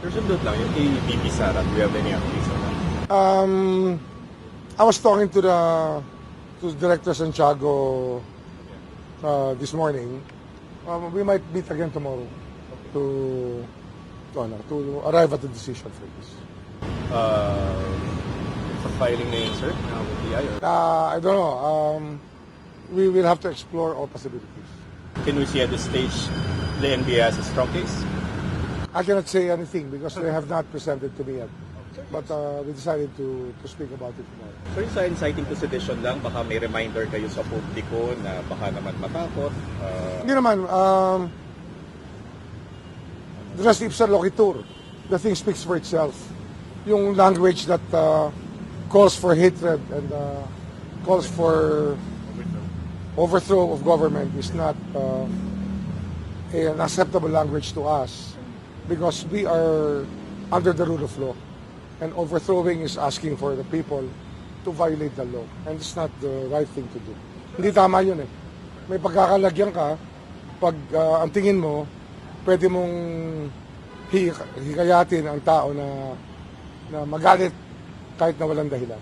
Sundot lang yung kay VP Sara. Do you have any updates on that? I was talking to Director Santiago this morning. We might meet again tomorrow to arrive at a decision for this. Sa filing na yun, sir, with DI or I don't know. We will have to explore all possibilities. can we see at this stage the NBI as a strong case? I cannot say anything because they have not presented to me yet. But we decided to speak about it tomorrow. So yung sa inciting to sedition lang, baka may reminder kayo sa publiko na baka naman matakot. Hindi naman. Res ipsa loquitur. The thing speaks for itself. Yung language that calls for hatred and calls for overthrow of government is not an acceptable language to us because we are under the rule of law. And overthrowing is asking for the people to violate the law. And it's not the right thing to do. Hindi tama yun eh. May pagkakalagyan ka, pag ang tingin mo, pwede mong hikayatin ang tao na magalit kahit na walang dahilan.